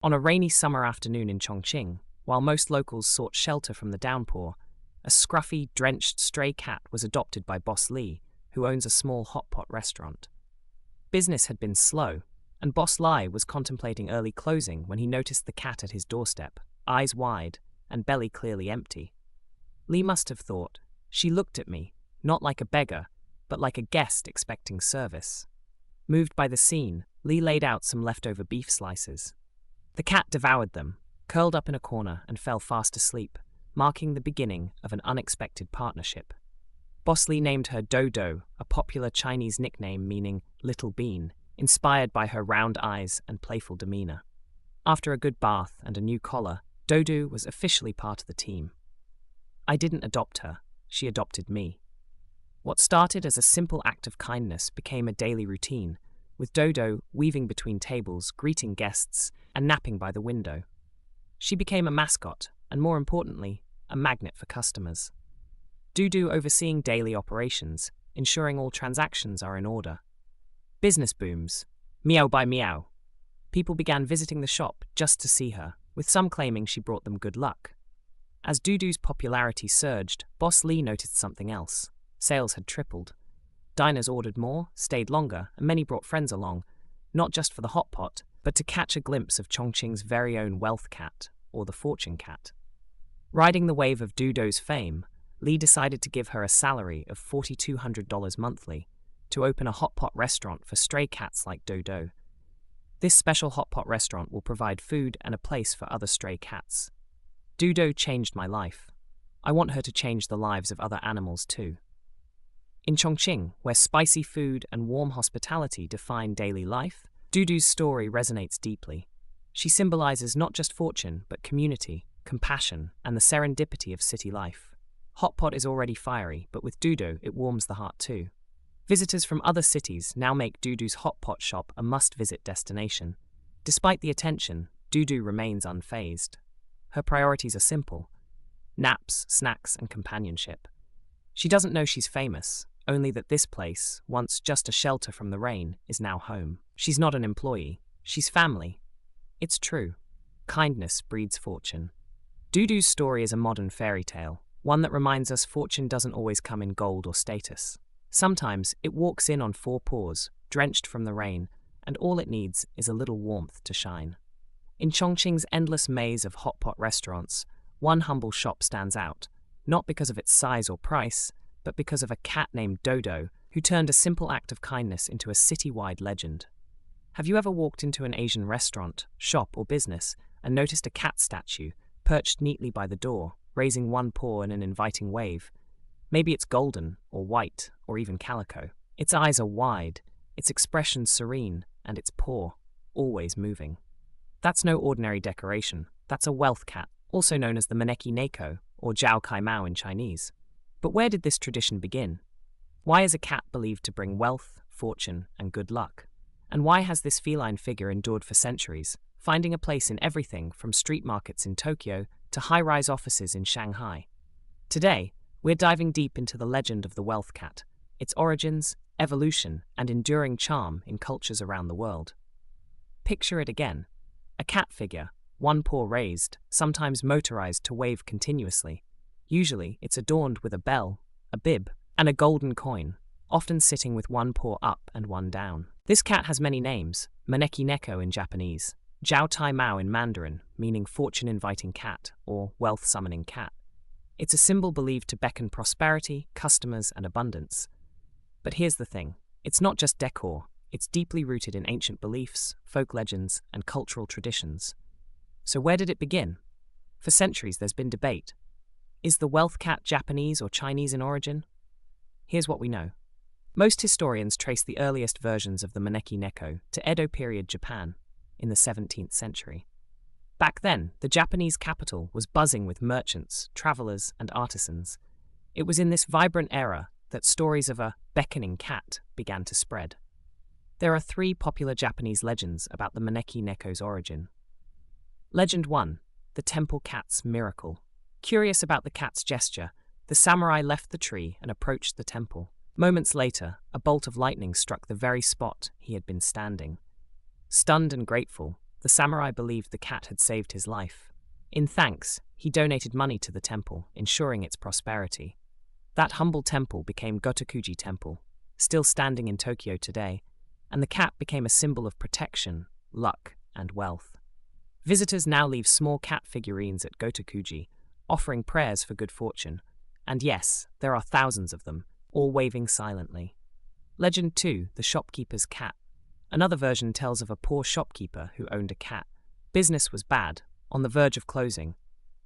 On a rainy summer afternoon in Chongqing, while most locals sought shelter from the downpour, a scruffy, drenched stray cat was adopted by Boss Li, who owns a small hot pot restaurant. Business had been slow, and Boss Li was contemplating early closing when he noticed the cat at his doorstep, eyes wide and belly clearly empty. Li must have thought, she looked at me, not like a beggar, but like a guest expecting service. Moved by the scene, Li laid out some leftover beef slices. The cat devoured them, curled up in a corner and fell fast asleep, marking the beginning of an unexpected partnership. Boss Li named her DouDou, a popular Chinese nickname meaning little bean, inspired by her round eyes and playful demeanor. After a good bath and a new collar, DouDou was officially part of the team. I didn't adopt her, she adopted me. What started as a simple act of kindness became a daily routine, with DouDou weaving between tables, greeting guests, and napping by the window. She became a mascot, and more importantly, a magnet for customers. DouDou overseeing daily operations, ensuring all transactions are in order. Business booms. Meow by meow. People began visiting the shop just to see her, with some claiming she brought them good luck. As DouDou's popularity surged, Boss Li noticed something else. Sales had tripled. Diners ordered more, stayed longer, and many brought friends along, not just for the hot pot, but to catch a glimpse of Chongqing's very own wealth cat, or the fortune cat. Riding the wave of DouDou's fame, Li decided to give her a salary of $4,200 monthly to open a hot pot restaurant for stray cats like DouDou. This special hot pot restaurant will provide food and a place for other stray cats. DouDou changed my life. I want her to change the lives of other animals too. In Chongqing, where spicy food and warm hospitality define daily life, DouDou's story resonates deeply. She symbolizes not just fortune, but community, compassion, and the serendipity of city life. Hot pot is already fiery, but with DouDou, it warms the heart too. Visitors from other cities now make DouDou's hot pot shop a must-visit destination. Despite the attention, DouDou remains unfazed. Her priorities are simple: naps, snacks, and companionship. She doesn't know she's famous, only that this place, once just a shelter from the rain, is now home. She's not an employee, she's family. It's true. Kindness breeds fortune. DouDou's story is a modern fairy tale, one that reminds us fortune doesn't always come in gold or status. Sometimes it walks in on four paws, drenched from the rain, and all it needs is a little warmth to shine. In Chongqing's endless maze of hot pot restaurants, one humble shop stands out, not because of its size or price, but because of a cat named DouDou who turned a simple act of kindness into a city-wide legend. Have you ever walked into an Asian restaurant, shop, or business and noticed a cat statue perched neatly by the door, raising one paw in an inviting wave? Maybe it's golden, or white, or even calico. Its eyes are wide, its expression serene, and its paw always moving. That's no ordinary decoration. That's a wealth cat, also known as the Maneki Neko, or Zhao Cai Mao in Chinese. But where did this tradition begin? Why is a cat believed to bring wealth, fortune, and good luck? And why has this feline figure endured for centuries, finding a place in everything from street markets in Tokyo to high-rise offices in Shanghai? Today, we're diving deep into the legend of the wealth cat, its origins, evolution, and enduring charm in cultures around the world. Picture it again. A cat figure, one paw raised, sometimes motorized to wave continuously. Usually, it's adorned with a bell, a bib, and a golden coin, often sitting with one paw up and one down. This cat has many names: Maneki Neko in Japanese, Zhao Cai Mao in Mandarin, meaning fortune-inviting cat, or wealth-summoning cat. It's a symbol believed to beckon prosperity, customers, and abundance. But here's the thing. It's not just decor. It's deeply rooted in ancient beliefs, folk legends, and cultural traditions. So where did it begin? For centuries, there's been debate. Is the wealth cat Japanese or Chinese in origin? Here's what we know. Most historians trace the earliest versions of the Maneki Neko to Edo period Japan in the 17th century. Back then, the Japanese capital was buzzing with merchants, travelers, and artisans. It was in this vibrant era that stories of a beckoning cat began to spread. There are three popular Japanese legends about the Maneki Neko's origin. Legend 1, the temple cat's miracle. Curious about the cat's gesture, the samurai left the tree and approached the temple. Moments later, a bolt of lightning struck the very spot he had been standing. Stunned and grateful, the the samurai believed the cat had saved his life. In thanks, he donated money to the temple, ensuring its prosperity. That humble temple became Gotokuji Temple, still standing in Tokyo today, and the cat became a symbol of protection, luck, and wealth. Visitors now leave small cat figurines at Gotokuji, offering prayers for good fortune. And yes, there are thousands of them, all waving silently. Legend 2, the shopkeeper's cat. Another version tells of a poor shopkeeper who owned a cat. Business was bad, on the verge of closing.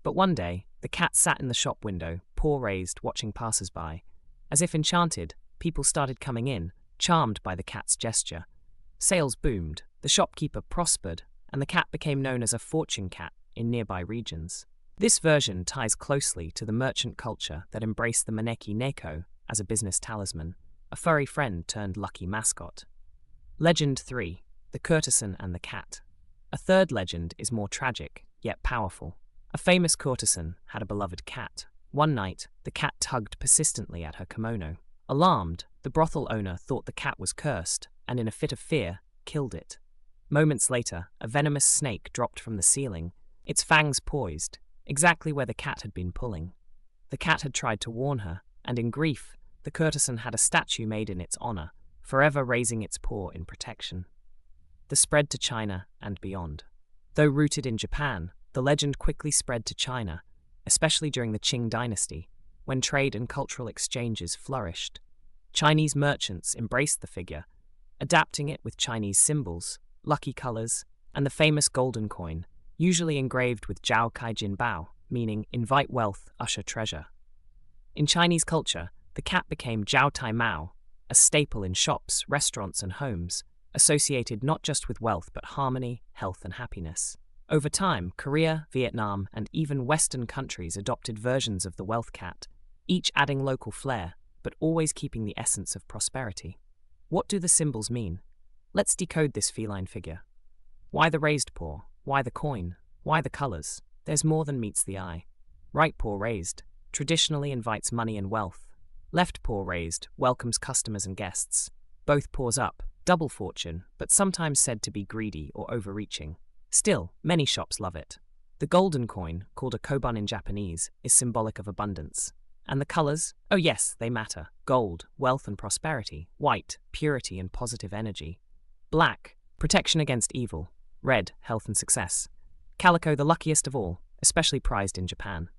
But one day, the cat sat in the shop window, paw raised, watching passers-by. As if enchanted, people started coming in, charmed by the cat's gesture. Sales boomed, the shopkeeper prospered, and the cat became known as a fortune cat in nearby regions. This version ties closely to the merchant culture that embraced the Maneki Neko as a business talisman, a furry friend turned lucky mascot. Legend 3, the courtesan and the cat. A third legend is more tragic, yet powerful. A famous courtesan had a beloved cat. One night, the cat tugged persistently at her kimono. Alarmed, the brothel owner thought the cat was cursed, and in a fit of fear, killed it. Moments later, a venomous snake dropped from the ceiling, its fangs poised, exactly where the cat had been pulling. The cat had tried to warn her, and in grief, the courtesan had a statue made in its honor, forever raising its paw in protection. The spread to China and beyond. Though rooted in Japan, the legend quickly spread to China, especially during the Qing dynasty, when trade and cultural exchanges flourished. Chinese merchants embraced the figure, adapting it with Chinese symbols, lucky colors, and the famous golden coin, usually engraved with Zhao Cai Mao, meaning invite wealth, usher treasure. In Chinese culture, the cat became Zhao Cai Mao, a staple in shops, restaurants, and homes, associated not just with wealth but harmony, health, and happiness. Over time, Korea, Vietnam, and even Western countries adopted versions of the wealth cat, each adding local flair, but always keeping the essence of prosperity. What do the symbols mean? Let's decode this feline figure. Why the raised paw? Why the coin? Why the colors? There's more than meets the eye. Right paw raised traditionally invites money and wealth. Left paw raised welcomes customers and guests. Both paws up, double fortune, but sometimes said to be greedy or overreaching. Still, many shops love it. The golden coin, called a koban in Japanese, is symbolic of abundance. And the colors? Oh yes, they matter. Gold, wealth and prosperity. White, purity and positive energy. Black, protection against evil. Red, health and success. Calico, the luckiest of all, especially prized in Japan.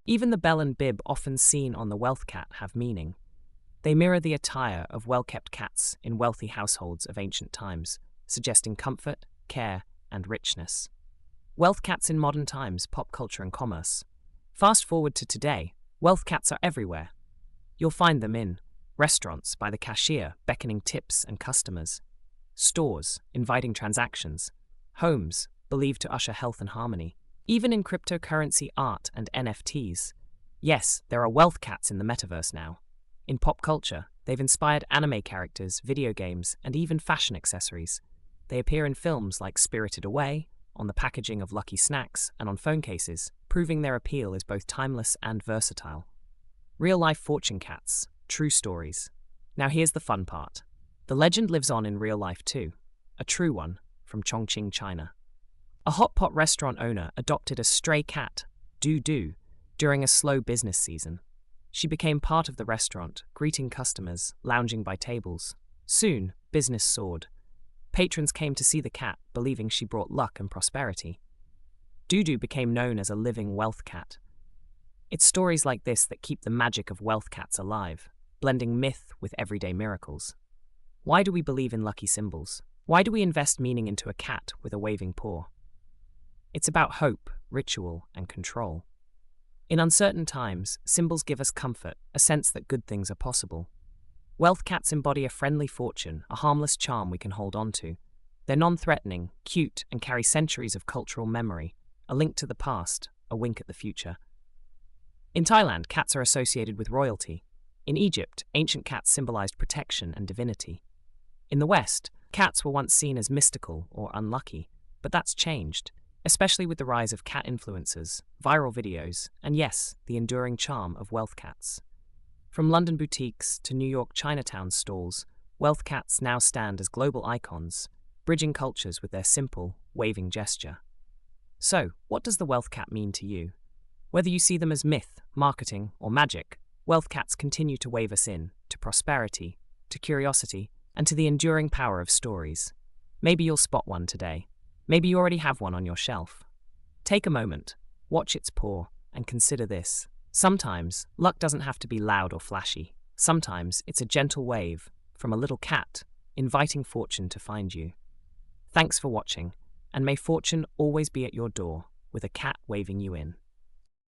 Even the bell and bib often seen on the wealth cat have meaning. They mirror the attire of well-kept cats in wealthy households of ancient times, suggesting comfort, care, and richness. Wealth cats in modern times, pop culture and commerce. Fast forward to today, wealth cats are everywhere. You'll find them in restaurants by the cashier, beckoning tips and customers. Stores, inviting transactions. Homes, believed to usher health and harmony. Even in cryptocurrency art and NFTs. Yes, there are wealth cats in the metaverse now. In pop culture, they've inspired anime characters, video games, and even fashion accessories. They appear in films like Spirited Away, on the packaging of Lucky Snacks, and on phone cases, proving their appeal is both timeless and versatile. Real-life fortune cats, true stories. Now here's the fun part. The legend lives on in real life too. A true one, from Chongqing, China. A hot pot restaurant owner adopted a stray cat, DouDou, during a slow business season. She became part of the restaurant, greeting customers, lounging by tables. Soon, business soared. Patrons came to see the cat, believing she brought luck and prosperity. DouDou became known as a living wealth cat. It's stories like this that keep the magic of wealth cats alive, blending myth with everyday miracles. Why do we believe in lucky symbols? Why do we invest meaning into a cat with a waving paw? It's about hope, ritual, and control. In uncertain times, symbols give us comfort, a sense that good things are possible. Wealth cats embody a friendly fortune, a harmless charm we can hold on to. They're non-threatening, cute, and carry centuries of cultural memory, a link to the past, a wink at the future. In Thailand, cats are associated with royalty. In Egypt, ancient cats symbolized protection and divinity. In the West, cats were once seen as mystical or unlucky, but that's changed, especially with the rise of cat influencers, viral videos, and yes, the enduring charm of wealth cats. From London boutiques to New York Chinatown stalls, wealth cats now stand as global icons, bridging cultures with their simple, waving gesture. So, what does the wealth cat mean to you? Whether you see them as myth, marketing, or magic, wealth cats continue to wave us in to prosperity, to curiosity, and to the enduring power of stories. Maybe you'll spot one today. Maybe you already have one on your shelf. Take a moment, watch its paw, and consider this. Sometimes, luck doesn't have to be loud or flashy. Sometimes, it's a gentle wave from a little cat, inviting fortune to find you. Thanks for watching, and may fortune always be at your door with a cat waving you in.